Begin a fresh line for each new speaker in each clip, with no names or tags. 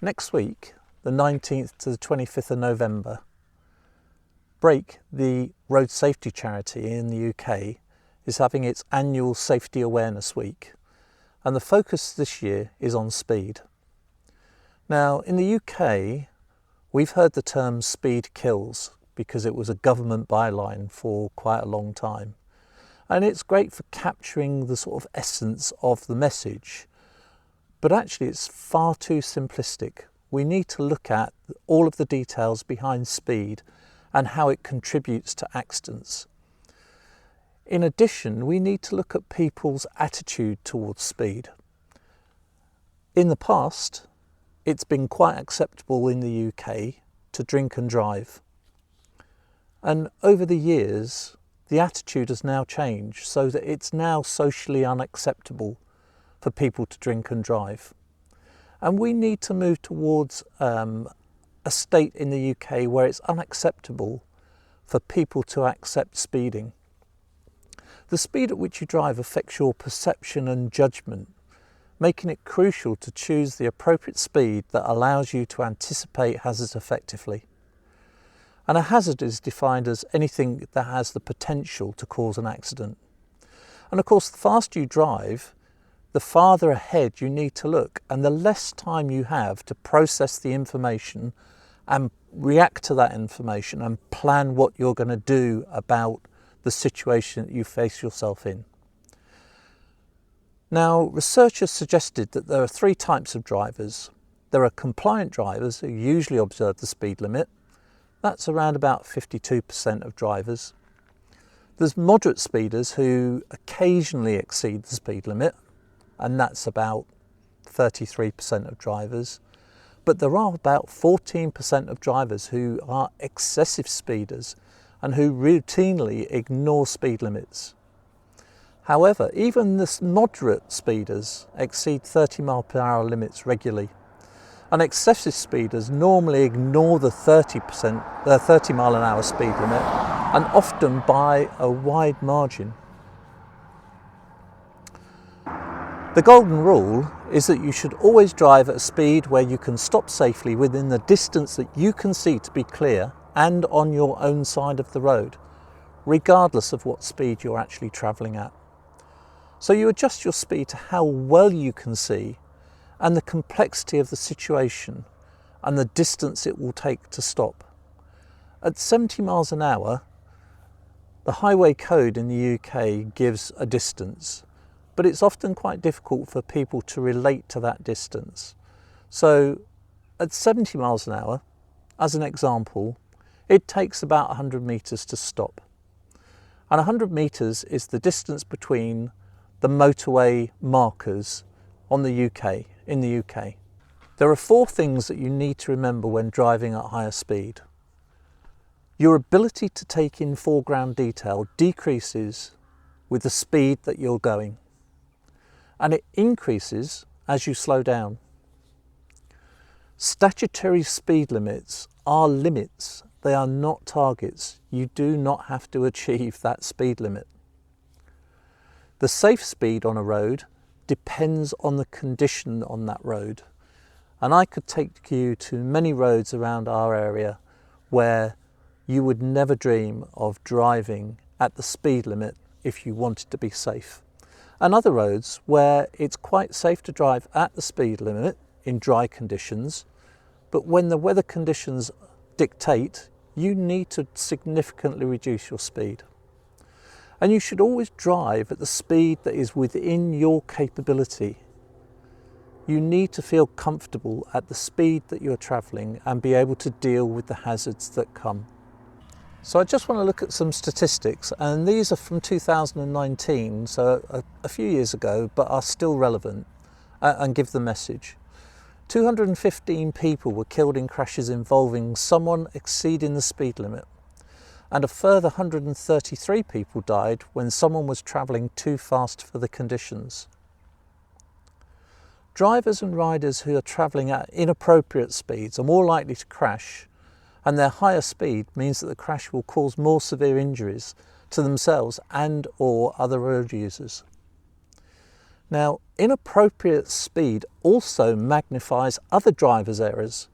Next week, the 19th to the 25th of November, Break, the road safety charity in the UK, is having its annual Safety Awareness Week, and the focus this year is on speed. Now, in the UK, we've heard the term speed kills because it was a government byline for quite a long time. And it's great for capturing the sort of essence of the message. But actually it's far too simplistic. We need to look at all of the details behind speed and how it contributes to accidents. In addition, we need to look at people's attitude towards speed. In the past, it's been quite acceptable in the UK to drink and drive. And over the years, the attitude has now changed so that it's now socially unacceptable for people to drink and drive. And we need to move towards a state in the UK where it's unacceptable for people to accept speeding. The speed at which you drive affects your perception and judgment, making it crucial to choose the appropriate speed that allows you to anticipate hazards effectively. And a hazard is defined as anything that has the potential to cause an accident. And of course, the faster you drive, the farther ahead you need to look, and the less time you have to process the information and react to that information and plan what you're going to do about the situation that you face yourself in. Now, researchers suggested that there are three types of drivers. There are compliant drivers who usually observe the speed limit. That's around about 52% of drivers. There's moderate speeders who occasionally exceed the speed limit, and that's about 33% of drivers. But there are about 14% of drivers who are excessive speeders and who routinely ignore speed limits. However, even the moderate speeders exceed 30 mile per hour limits regularly. And excessive speeders normally ignore the 30 mile an hour speed limit, and often by a wide margin. The golden rule is that you should always drive at a speed where you can stop safely within the distance that you can see to be clear and on your own side of the road, regardless of what speed you're actually travelling at. So you adjust your speed to how well you can see and the complexity of the situation and the distance it will take to stop. At 70 miles an hour, the highway code in the UK gives a distance, but it's often quite difficult for people to relate to that distance. So at 70 miles an hour, as an example, it takes about 100 metres to stop. And 100 metres is the distance between the motorway markers in the UK. There are four things that you need to remember when driving at higher speed. Your ability to take in foreground detail decreases with the speed that you're going, and it increases as you slow down. Statutory speed limits are limits, they are not targets. You do not have to achieve that speed limit. The safe speed on a road depends on the condition on that road. And I could take you to many roads around our area where you would never dream of driving at the speed limit if you wanted to be safe. And other roads where it's quite safe to drive at the speed limit in dry conditions, but when the weather conditions dictate, you need to significantly reduce your speed. And you should always drive at the speed that is within your capability. You need to feel comfortable at the speed that you're travelling and be able to deal with the hazards that come. So I just want to look at some statistics, and these are from 2019, so a few years ago, but are still relevant and give the message. 215 people were killed in crashes involving someone exceeding the speed limit, and a further 133 people died when someone was travelling too fast for the conditions. Drivers and riders who are travelling at inappropriate speeds are more likely to crash, and their higher speed means that the crash will cause more severe injuries to themselves and or other road users. Now, inappropriate speed also magnifies other drivers' errors.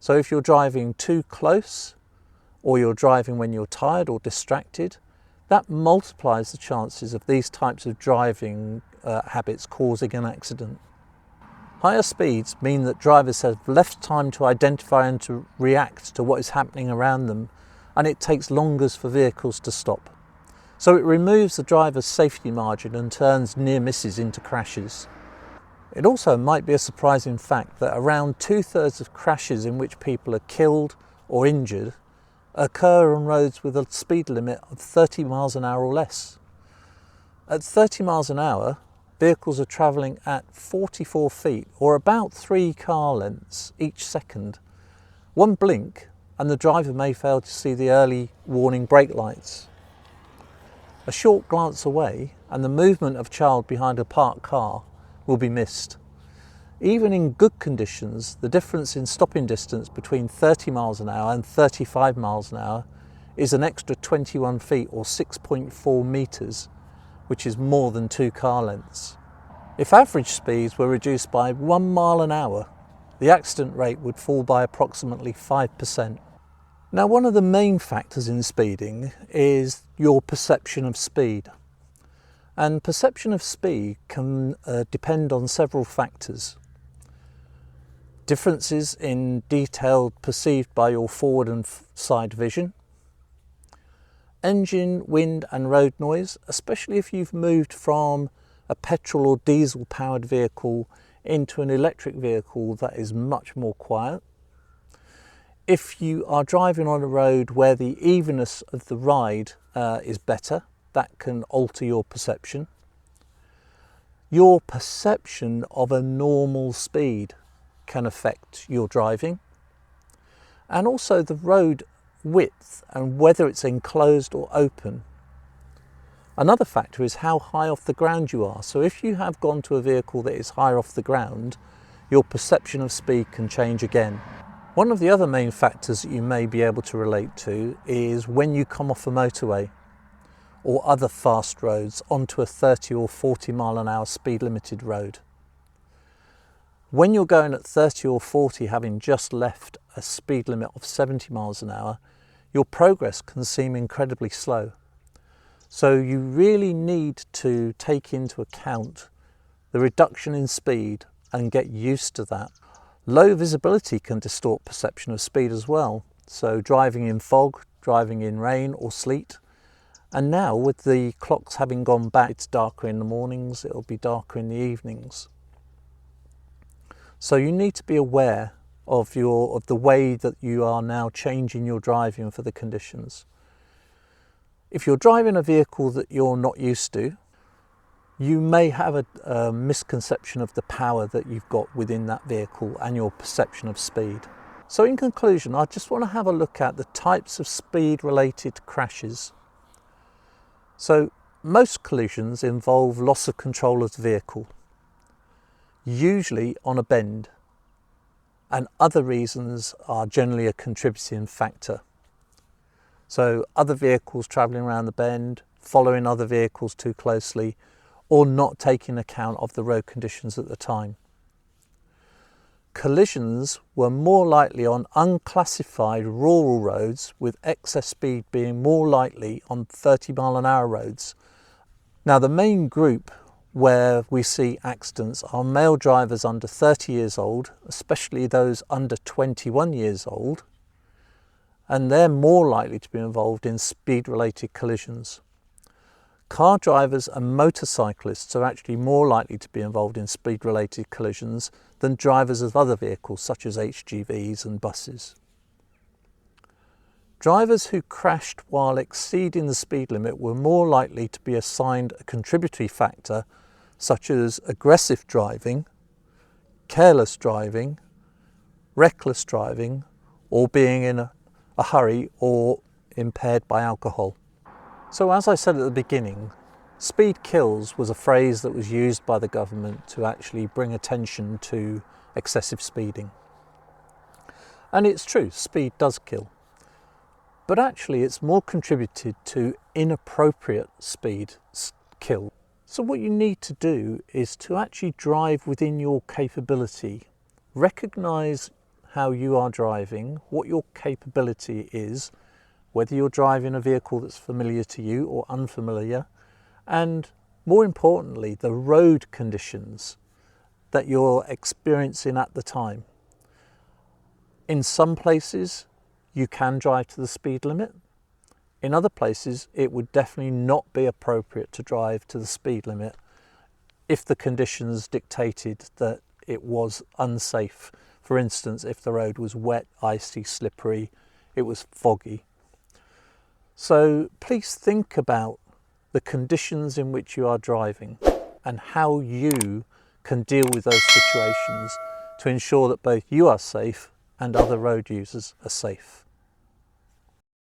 So if you're driving too close, or you're driving when you're tired or distracted, that multiplies the chances of these types of driving habits causing an accident. Higher speeds mean that drivers have less time to identify and to react to what is happening around them, and it takes longer for vehicles to stop. So it removes the driver's safety margin and turns near misses into crashes. It also might be a surprising fact that around 2/3 of crashes in which people are killed or injured occur on roads with a speed limit of 30 miles an hour or less. At 30 miles an hour, vehicles are travelling at 44 feet, or about 3 car lengths each second. One blink and the driver may fail to see the early warning brake lights. A short glance away and the movement of a child behind a parked car will be missed. Even in good conditions, the difference in stopping distance between 30 miles an hour and 35 miles an hour is an extra 21 feet or 6.4 metres, which is more than 2 car lengths. If average speeds were reduced by 1 mile an hour, the accident rate would fall by approximately 5%. Now, one of the main factors in speeding is your perception of speed. And perception of speed can depend on several factors. Differences in detail perceived by your forward and side vision, engine, wind and road noise, especially if you've moved from a petrol or diesel powered vehicle into an electric vehicle that is much more quiet. If you are driving on a road where the evenness of the ride is better, that can alter your perception. Your perception of a normal speed can affect your driving, and also the road width and whether it's enclosed or open. Another factor is how high off the ground you are. So if you have gone to a vehicle that is higher off the ground, your perception of speed can change again. One of the other main factors that you may be able to relate to is when you come off a motorway or other fast roads onto a 30 or 40 mile an hour speed limited road. When you're going at 30 or 40, having just left a speed limit of 70 miles an hour, your progress can seem incredibly slow. So you really need to take into account the reduction in speed and get used to that. Low visibility can distort perception of speed as well. So driving in fog, driving in rain or sleet. And now with the clocks having gone back, it's darker in the mornings, it'll be darker in the evenings. So you need to be aware of the way that you are now changing your driving for the conditions. If you're driving a vehicle that you're not used to, you may have a misconception of the power that you've got within that vehicle and your perception of speed. So in conclusion, I just want to have a look at the types of speed-related crashes. So most collisions involve loss of control of the vehicle, usually on a bend, and other reasons are generally a contributing factor. So other vehicles travelling around the bend, following other vehicles too closely, or not taking account of the road conditions at the time. Collisions were more likely on unclassified rural roads, with excess speed being more likely on 30 mile an hour roads. Now, the main group where we see accidents are male drivers under 30 years old, especially those under 21 years old, and they're more likely to be involved in speed-related collisions. Car drivers and motorcyclists are actually more likely to be involved in speed-related collisions than drivers of other vehicles such as HGVs and buses. Drivers who crashed while exceeding the speed limit were more likely to be assigned a contributory factor such as aggressive driving, careless driving, reckless driving, or being in a hurry or impaired by alcohol. So as I said at the beginning, speed kills was a phrase that was used by the government to actually bring attention to excessive speeding. And it's true, speed does kill. But actually it's more contributed to inappropriate speed kill. So what you need to do is to actually drive within your capability. Recognise how you are driving, what your capability is, whether you're driving a vehicle that's familiar to you or unfamiliar, and more importantly, the road conditions that you're experiencing at the time. In some places, you can drive to the speed limit. In other places, it would definitely not be appropriate to drive to the speed limit if the conditions dictated that it was unsafe. For instance, if the road was wet, icy, slippery, it was foggy. So please think about the conditions in which you are driving and how you can deal with those situations to ensure that both you are safe and other road users are safe.